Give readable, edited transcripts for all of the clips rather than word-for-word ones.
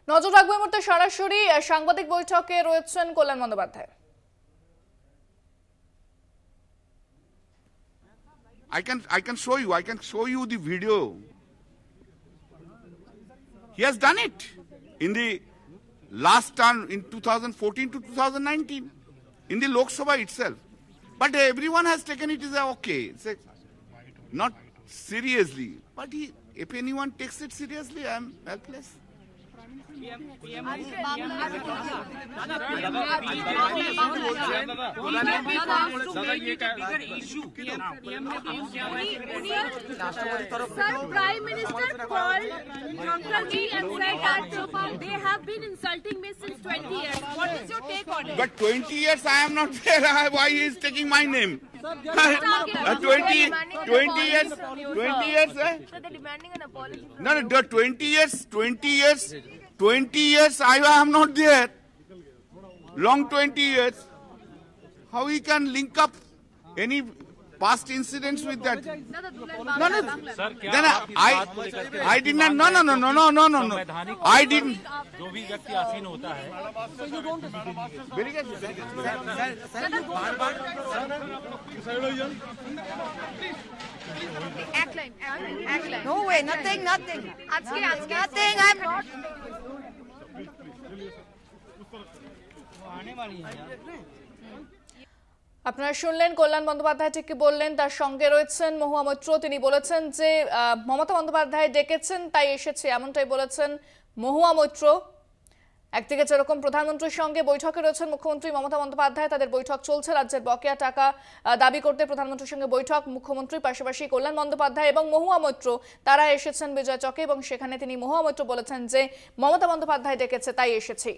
নজর রাখবো এই মুহূর্তে সরাসরি সাংবাদিক বৈঠকে রয়েছেন কল্যাণ Bandyopadhyay. I can show you the video. He has done it in the last term in 2014 to 2019 in the Lok Sabha itself. But everyone has taken it as okay. It's not seriously. But if anyone takes it seriously, I am helpless. Prime Minister called Shankar-ji and said that they have been insulting me since 20 years. What is your take on it? But 20 years I am not there. Why he is taking my name? 20 years. So they're demanding an apology. No, 20 years I am not there. Long 20 years. How he can link up any past incidents with that? No. Then I did not. No. I didn't. जो भी व्यक्ति आसीन होता है Very good. Act line. No way, nothing. Nothing. I'm not. আপনারা শুনলেন কল্যাণ বন্দ্যোপাধ্যায় ঠিক কি বললেন, তার সঙ্গে রয়েছেন মহুয়া মৈত্র। তিনি বলেছেন যে মমতা বন্দ্যোপাধ্যায় ডেকেছেন তাই এসেছে, এমনটাই বলেছেন মহুয়া মৈত্র। একদিকে যেরকম প্রধানমন্ত্রীর সঙ্গে বৈঠকে রয়েছেন মুখ্যমন্ত্রী মমতা বন্দ্যোপাধ্যায়, তাদের বৈঠক চলছে, রাজ্যের বকেয়া টাকা দাবি করতে প্রধানমন্ত্রীর সঙ্গে বৈঠক মুখ্যমন্ত্রীর, পাশাপাশি কল্যাণ বন্দ্যোপাধ্যায় এবং মহুয়া মৈত্র তারা এসেছেন বিজয় চকে, এবং সেখানে তিনি মহুয়া মৈত্র বলেছেন যে মমতা বন্দ্যোপাধ্যায় ডেকেছে তাই এসেছি।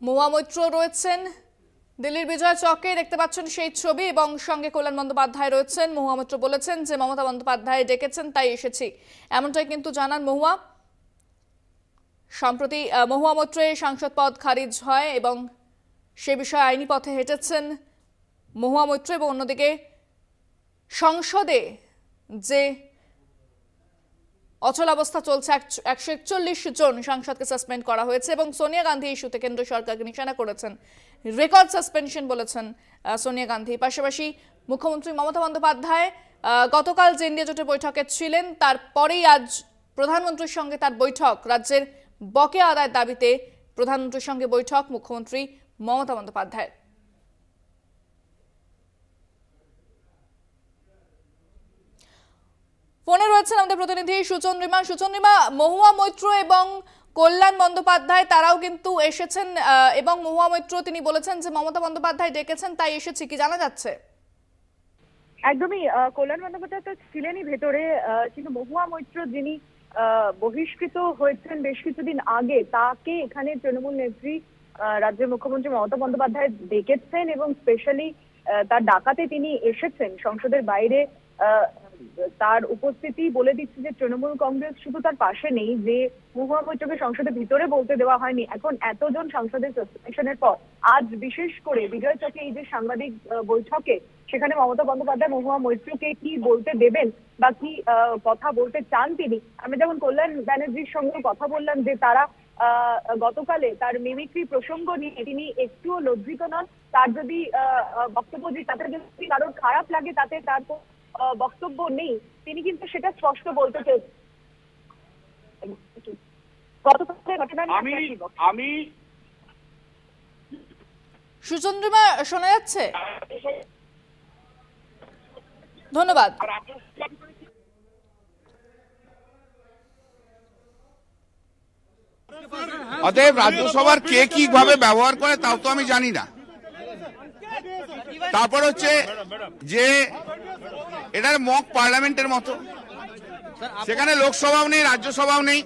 মহুয়া মৈত্র রয়েছেন দিল্লির বিজয় চকে, দেখতে পাচ্ছেন সেই ছবি, এবং সঙ্গে কল্যাণ বন্দ্যোপাধ্যায় রয়েছেন। মহুয়া মৈত্র বলেছেন যে মমতা বন্দ্যোপাধ্যায় ডেকেছেন তাই এসেছি, এমনটাই কিন্তু জানান মহুয়া। সম্প্রতি মহুয়া মৈত্রের সাংসদ পদ খারিজ হয় এবং সে বিষয়ে আইনি পথে হেঁটেছেন মহুয়া মৈত্র, এবং অন্যদিকে সংসদে যে অচলাবস্থা চলছে, 141 জন সাংসদকে সাসপেন্ড করা হয়েছে, এবং সোনিয়া গান্ধী ইস্যুতে কেন্দ্র সরকারকে নিশানা করেছেন, রেকর্ড সাসপেনশন বলেছেন সোনিয়া গান্ধী। পাশাপাশি মুখ্যমন্ত্রী মমতা বন্দ্যোপাধ্যায় গতকাল যে ইন্ডিয়া জোটের বৈঠকে ছিলেন, তারপরেই আজ প্রধানমন্ত্রীর সঙ্গে তার বৈঠক, রাজ্যের বকেয়া আদায়ের দাবিতে প্রধানমন্ত্রীর সঙ্গে বৈঠক মুখ্যমন্ত্রী মমতা বন্দ্যোপাধ্যায়ের। ফোনে রয়েছেন আমাদের প্রতিনিধি সুচন্দ্রিমা। মহুয়া মৈত্র এবং কল্যাণ বন্দ্যোপাধ্যায় তারাও কিন্তু এসেছেন, এবং মহুয়া মৈত্র তিনি বলেছেন যে মমতা বন্দ্যোপাধ্যায় ডেকেছেন তাই এসেছি, কি জানা যাচ্ছে? একদমই, কল্যাণ বন্দ্যোপাধ্যায় তো ছিলেনই ভেতরে, কিন্তু মহুয়া মৈত্র যিনি বহিষ্কৃত হয়েছেন বেশ কিছুদিন আগে, তাকে এখানে তৃণমূল নেত্রী রাজ্যের মুখ্যমন্ত্রী মমতা বন্দ্যোপাধ্যায় ডেকেছেন, এবং স্পেশালি তার ডাকাতে তিনি এসেছেন সংসদের বাইরে। তার উপস্থিতি বলে দিচ্ছে যে তৃণমূল কংগ্রেস শুধু তার পাশে নেই, যে মহুয়া মৈত্রকে সংসদের ভিতরে বলতে দেওয়া হয়নি। এখন এতজন সাংসদের সাসপেনশনের পর আজ বিশেষ করে বিজয় চকে এই যে সাংবাদিক বৈঠকে, সেখানে মমতা বন্দ্যোপাধ্যায় মহুয়া মৈত্রকে কি বলতে দেবেন বা কি কথা বলতে চান তিনি। আমি যেমন কল্যাণ ব্যানার্জির সঙ্গে কথা বললাম যে তারা গতকালে তার মিমিক্রি প্রসঙ্গ নিয়ে তিনি একটুও লজ্জিত নন। তার যদি বক্তব্য যে তাদের যদি কারোর খারাপ লাগে তাতে তার বক্তব্য নেই, তিনি কিন্তু সেটা স্পষ্ট বলতে চেয়েছেন। আমি সুচন্দ্রিমা শোনা যাচ্ছে? ধন্যবাদ। অতএব রাজ্যসভার কে কি ভাবে ব্যবহার করে তাও তো আমি জানি না। তারপর হচ্ছে যে এটার মক পার্লামেন্টের মতো, সেখানে লোকসভাও নেই, রাজ্যসভাও নেই।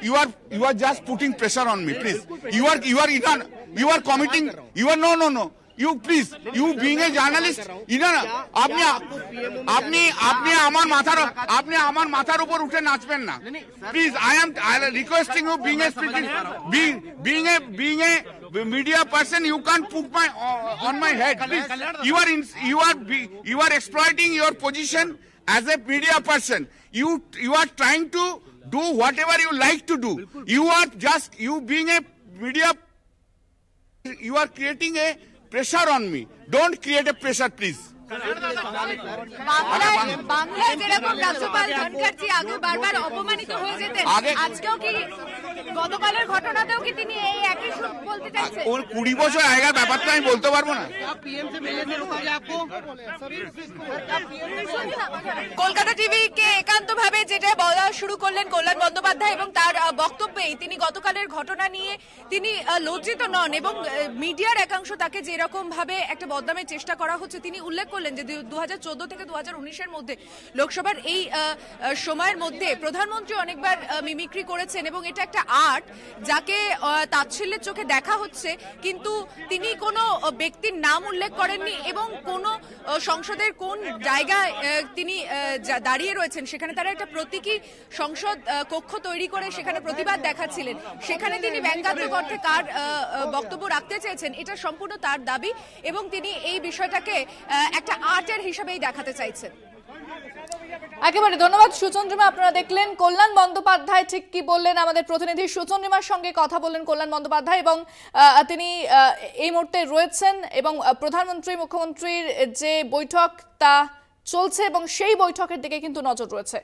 You are just putting pressure on me, please. You are committing. You are no. You please. You being a journalist, আপনি আমার মাথার উপর উঠে নাচবেন না, please. I am requesting you, being a media person, you can't put on my head, please. You are exploiting your position as a media person, you are trying to do whatever you like to do. You are just, you being a media, you are creating a pressure on me. Don't create a pressure, please. বাংলায় যেরকম রাজ্যপাল ধনখড়জি আগে বারবার অপমানিত হয়ে যেতেন, আজকেও কি গতকালের ঘটনাতেও কি তিনি এই একই বলতে চাইছেন? ওর 20 বছর আগের ব্যাপারটা আমি বলতে পারবো না। কলকাতা টিভিকে একান্তভাবে যেটা বলা শুরু করলেন কল্যাণ বন্দ্যোপাধ্যায় এবং তার বক্তব্যেই তিনি গতকালের ঘটনা নিয়ে তিনি লজ্জিত নন এবং মিডিয়ার একাংশ তাকে যেরকম ভাবে একটা বদনামের চেষ্টা করা হচ্ছে তিনি উল্লেখ করলেন যে 2014 থেকে 2019-এর মধ্যে লোকসভার এই সময়ের মধ্যে প্রধানমন্ত্রী অনেকবার মিমিক্রি করেছেন এবং এটা একটা আর্ট যাকে তাচ্ছিল্যের চোখে দেখা হচ্ছে, কিন্তু তিনি কোনো ব্যক্তির নাম উল্লেখ করেননি এবং কোনো সংসদের কোন জায়গায় তিনি দাঁড়িয়ে রয়েছেন সেখানে তারা একটা প্রতীকী সংসদ কক্ষ তৈরি করে সেখানে প্রতিবাদ দেখাচ্ছিলেন, সেখানে তিনি ব্যঙ্গাত্মক অর্থে কার বক্তব্য রাখতে চেয়েছেন এটা সম্পূর্ণ তার দাবি এবং তিনি এই বিষয়টাকে একটা আর্টের হিসাবেই দেখাতে চাইছেন। একেবারে ধন্যবাদ সুচন্দ্রিমা। আপনারা দেখলেন কল্যাণ বন্দ্যোপাধ্যায় ঠিক কি বললেন, আমাদের প্রতিনিধি সুচন্দ্রিমার সঙ্গে কথা বললেন কল্যাণ বন্দ্যোপাধ্যায় এবং তিনি এই মুহূর্তে রয়েছেন এবং প্রধানমন্ত্রী মুখ্যমন্ত্রীর যে বৈঠক তা চলছে এবং সেই বৈঠকের দিকে কিন্তু নজর রয়েছে।